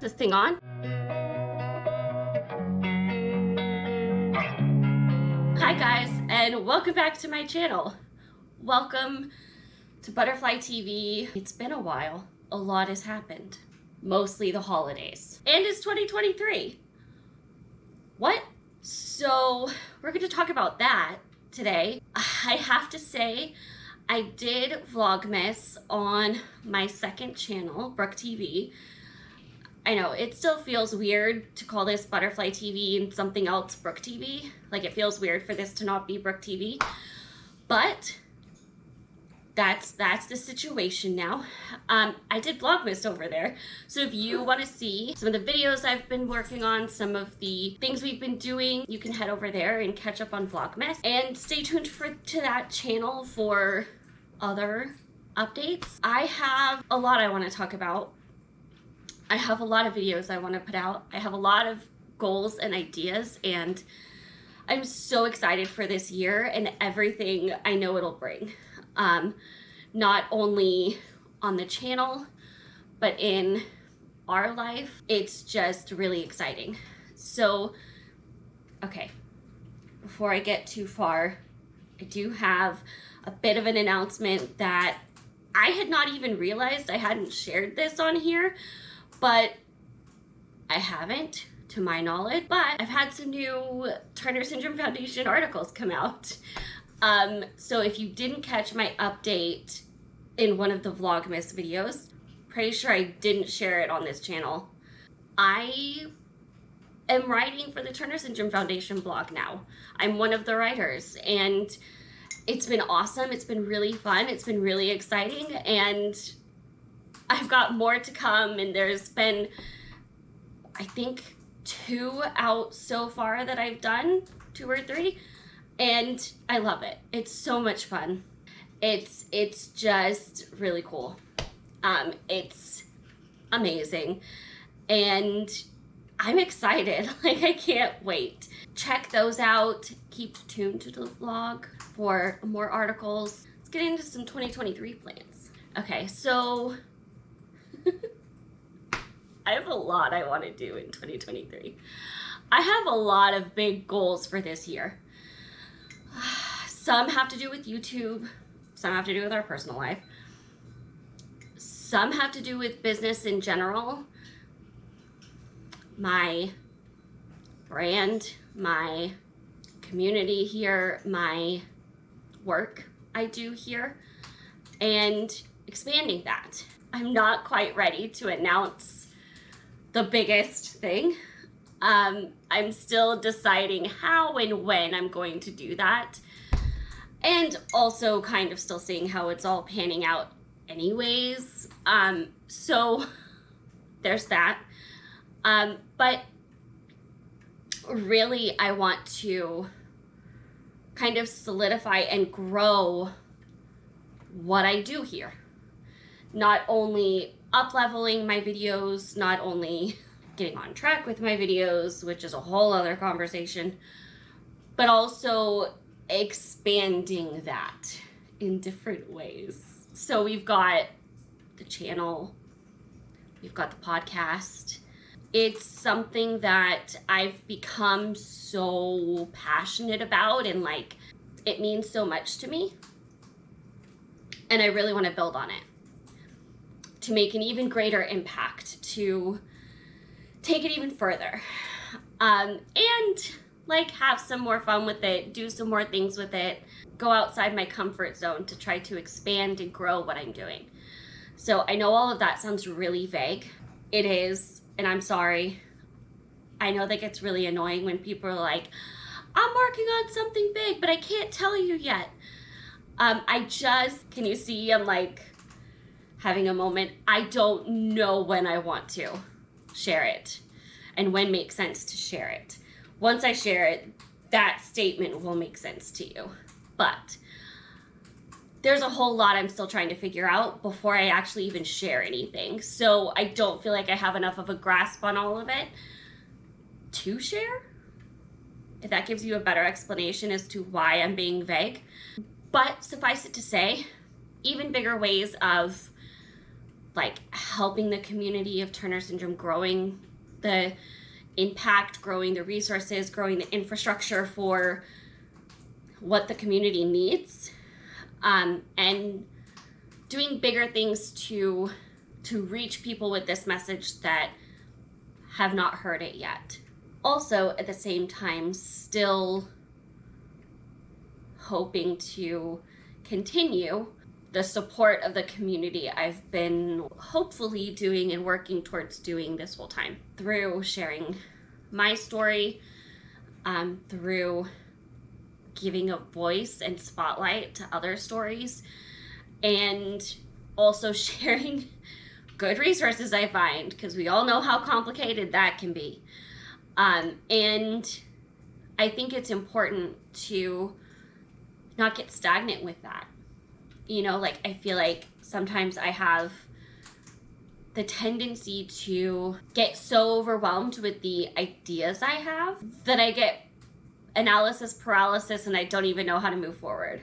This thing on? Hi guys, and welcome back to my channel. Welcome to Butterfly TV. It's been a while. A lot has happened. Mostly the holidays. And it's 2023. What? So we're going to talk about that today. I have to say, I did Vlogmas on my second channel, Brooke TV. I know, it still feels weird to call this Butterfly TV and something else Brooke TV. Like, it feels weird for this to not be Brooke TV. But that's the situation now. I did Vlogmas over there. So if you want to see some of the videos I've been working on, some of the things we've been doing, you can head over there and catch up on Vlogmas. And stay tuned to that channel for other updates. I have a lot I want to talk about. I have a lot of videos I want to put out. I have a lot of goals and ideas, and I'm so excited for this year and everything I know it'll bring. Not only on the channel, but in our life. It's just really exciting. So, okay, before I get too far, I do have a bit of an announcement that I had not even realized I hadn't shared this on here. But I haven't, to my knowledge, but I've had some new Turner Syndrome Foundation articles come out. So if you didn't catch my update in one of the Vlogmas videos, pretty sure I didn't share it on this channel. I am writing for the Turner Syndrome Foundation blog now. I'm one of the writers, and it's been awesome. It's been really fun. It's been really exciting, and I've got more to come, and there's been, I think, 2 out so far that I've done, 2 or 3, and I love it. It's so much fun. It's just really cool. It's amazing, and I'm excited. Like, I can't wait. Check those out. Keep tuned to the blog for more articles. Let's get into some 2023 plans. Okay, so I have a lot I want to do in 2023. I have a lot of big goals for this year. Some have to do with YouTube. Some have to do with our personal life. Some have to do with business in general. My brand, my community here, my work I do here, and expanding that. I'm not quite ready to announce the biggest thing. I'm still deciding how and when I'm going to do that. And also kind of still seeing how it's all panning out anyways. So there's that. But really I want to kind of solidify and grow what I do here. Not only up-leveling my videos, not only getting on track with my videos, which is a whole other conversation, but also expanding that in different ways. So we've got the channel, we've got the podcast. It's something that I've become so passionate about, and like, it means so much to me. And I really want to build on it, to make an even greater impact, to take it even further, and like have some more fun with it, do some more things with it, go outside my comfort zone to try to expand and grow what I'm doing. So I know all of that sounds really vague. It is, and I'm sorry. I know that gets really annoying when people are like, I'm working on something big, but I can't tell you yet. Can you see I'm like having a moment? I don't know when I want to share it and when makes sense to share it. Once I share it, that statement will make sense to you. But there's a whole lot I'm still trying to figure out before I actually even share anything. So I don't feel like I have enough of a grasp on all of it to share, if that gives you a better explanation as to why I'm being vague. But suffice it to say, even bigger ways of like helping the community of Turner syndrome, growing the impact, growing the resources, growing the infrastructure for what the community needs, and doing bigger things to reach people with this message that have not heard it yet. Also, at the same time, still hoping to continue the support of the community I've been hopefully doing and working towards doing this whole time, through sharing my story, through giving a voice and spotlight to other stories, and also sharing good resources I find, because we all know how complicated that can be. And I think it's important to not get stagnant with that. You know, like, I feel like sometimes I have the tendency to get so overwhelmed with the ideas I have that I get analysis paralysis and I don't even know how to move forward.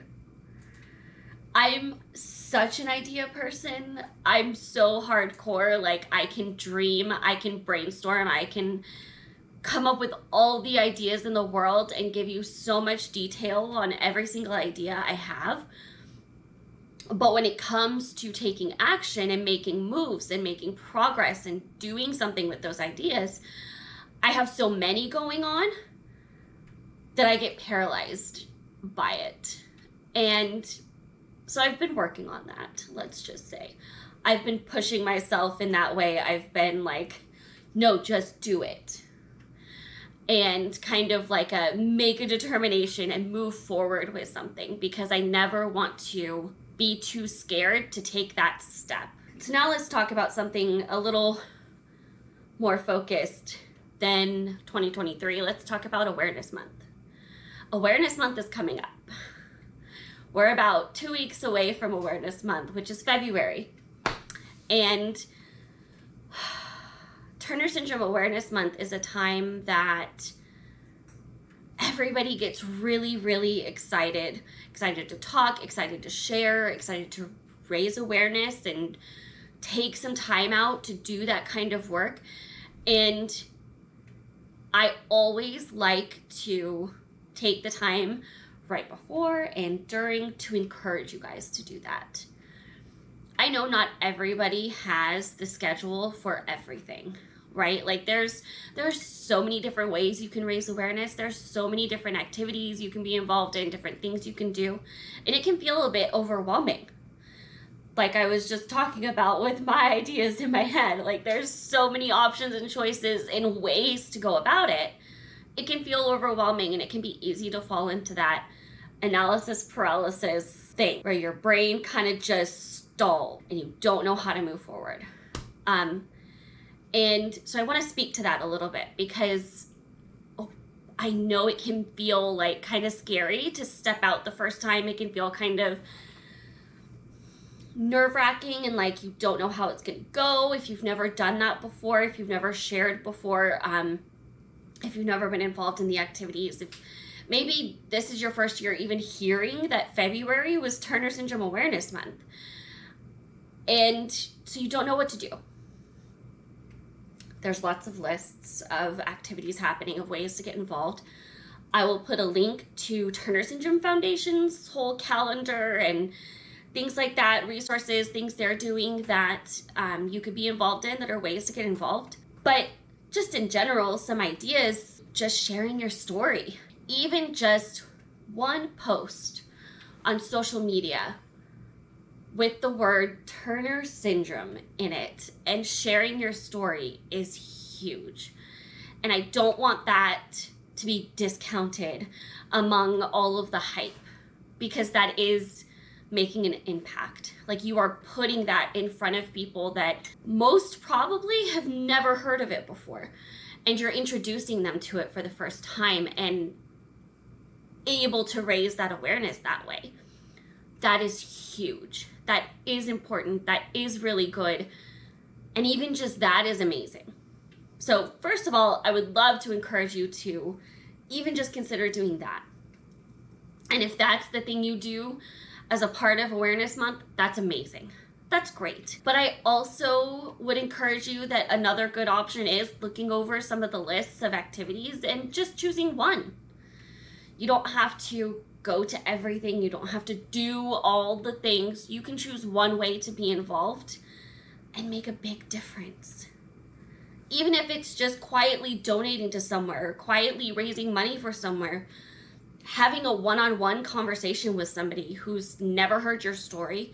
I'm such an idea person. I'm so hardcore. Like, I can dream, I can brainstorm, I can come up with all the ideas in the world and give you so much detail on every single idea I have. But when it comes to taking action and making moves and making progress and doing something with those ideas, I have so many going on that I get paralyzed by it. And so I've been working on that, let's just say. I've been pushing myself in that way. I've been like, no, just do it. And kind of like make a determination and move forward with something, because I never want to be too scared to take that step. So now let's talk about something a little more focused than 2023. Let's talk about Awareness Month. Awareness Month is coming up. We're about 2 weeks away from Awareness Month, which is February. And Turner Syndrome Awareness Month is a time that everybody gets really, really excited to talk, excited to share, excited to raise awareness and take some time out to do that kind of work. And I always like to take the time right before and during to encourage you guys to do that. I know not everybody has the schedule for everything, right? Like, there's so many different ways you can raise awareness. There's so many different activities you can be involved in, different things you can do, and it can feel a bit overwhelming. Like I was just talking about with my ideas in my head, like, there's so many options and choices and ways to go about it. It can feel overwhelming, and it can be easy to fall into that analysis paralysis thing where your brain kind of just stalls and you don't know how to move forward. And so I want to speak to that a little bit, because I know it can feel like kind of scary to step out the first time. It can feel kind of nerve-wracking and like you don't know how it's going to go if you've never done that before, if you've never shared before, if you've never been involved in the activities. If maybe this is your first year even hearing that February was Turner Syndrome Awareness Month, and so you don't know what to do. There's lots of lists of activities happening, of ways to get involved. I will put a link to Turner Syndrome Foundation's whole calendar and things like that, resources, things they're doing that you could be involved in that are ways to get involved. But just in general, some ideas, just sharing your story. Even just one post on social media with the word Turner Syndrome in it and sharing your story is huge. And I don't want that to be discounted among all of the hype, because that is making an impact. Like, you are putting that in front of people that most probably have never heard of it before, and you're introducing them to it for the first time and able to raise that awareness that way. That is huge. That is important. That is really good. And even just that is amazing. So first of all, I would love to encourage you to even just consider doing that. And if that's the thing you do as a part of Awareness Month, that's amazing. that's great. But I also would encourage you that another good option is looking over some of the lists of activities and just choosing one. You don't have to go to everything. You don't have to do all the things. You can choose one way to be involved and make a big difference. Even if it's just quietly donating to somewhere, or quietly raising money for somewhere, having a one-on-one conversation with somebody who's never heard your story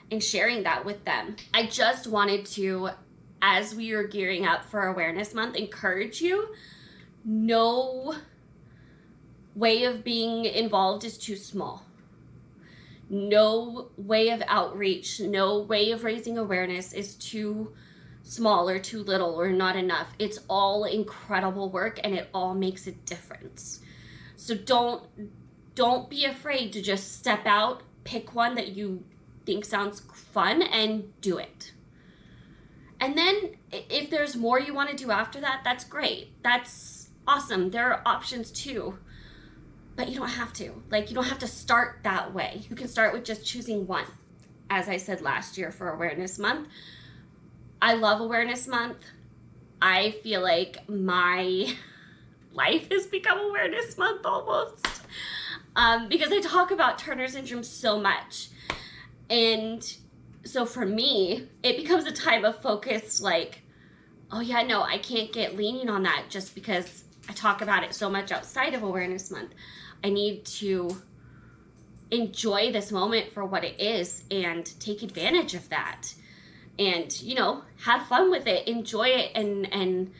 and sharing that with them. I just wanted to, as we are gearing up for Awareness Month, encourage you. No way of being involved is too small. No way of outreach, no way of raising awareness is too small or too little or not enough. It's all incredible work and it all makes a difference. So don't be afraid to just step out, pick one that you think sounds fun and do it. And then if there's more you want to do after that, that's great. That's awesome. There are options too. But you don't have to. Like, you don't have to start that way. You can start with just choosing one. As I said last year for Awareness Month, I love Awareness Month. I feel like my life has become Awareness Month almost. Because I talk about Turner syndrome so much. And so for me, it becomes a time of focus, like, oh yeah, no, I can't get leaning on that just because I talk about it so much outside of Awareness Month. I need to enjoy this moment for what it is and take advantage of that. And, you know, have fun with it, enjoy it, and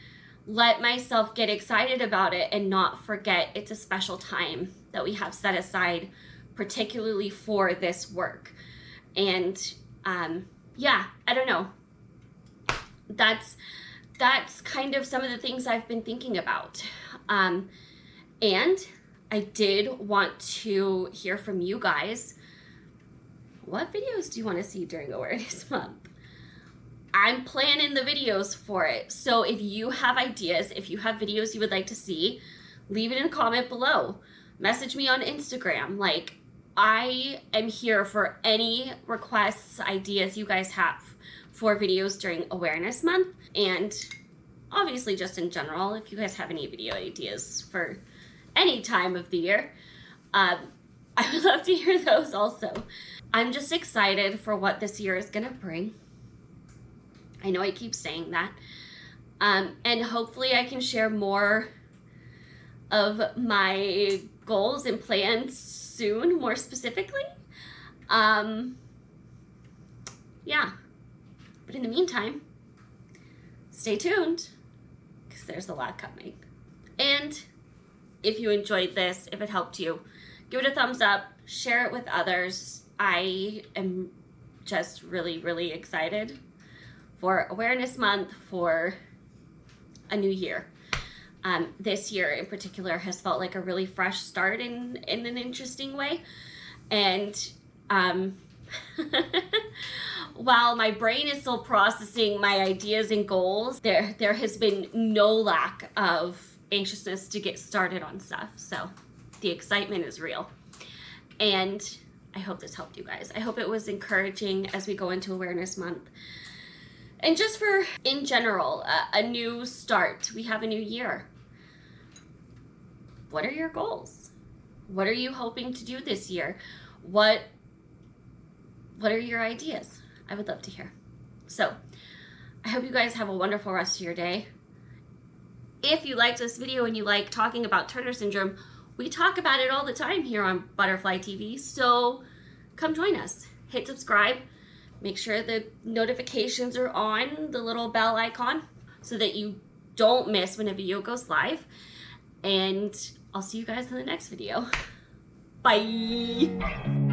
let myself get excited about it and not forget it's a special time that we have set aside particularly for this work. And yeah, I don't know. That's kind of some of the things I've been thinking about. And I did want to hear from you guys. What videos do you want to see during Awareness Month? I'm planning the videos for it. So if you have ideas, if you have videos you would like to see, leave it in a comment below. Message me on Instagram. Like, I am here for any requests, ideas you guys have for videos during Awareness Month. And obviously just in general, if you guys have any video ideas for any time of the year, I would love to hear those also. I'm just excited for what this year is gonna bring. I know I keep saying that. And hopefully I can share more of my goals and plans soon, more specifically. Yeah, but in the meantime, stay tuned because there's a lot coming. And if you enjoyed this, if it helped you, give it a thumbs up, share it with others. I am just really, really excited for Awareness Month, for a new year. This year in particular has felt like a really fresh start in an interesting way. And while my brain is still processing my ideas and goals, there has been no lack of anxiousness to get started on stuff. So the excitement is real. And I hope this helped you guys. I hope it was encouraging as we go into Awareness Month. And just for, in general, a new start. We have a new year. What are your goals? What are you hoping to do this year? What are your ideas? I would love to hear. So I hope you guys have a wonderful rest of your day. If you liked this video and you like talking about Turner syndrome, we talk about it all the time here on Butterfly TV. So come join us. Hit subscribe. Make sure the notifications are on, the little bell icon, so that you don't miss when a video goes live. And I'll see you guys in the next video. Bye.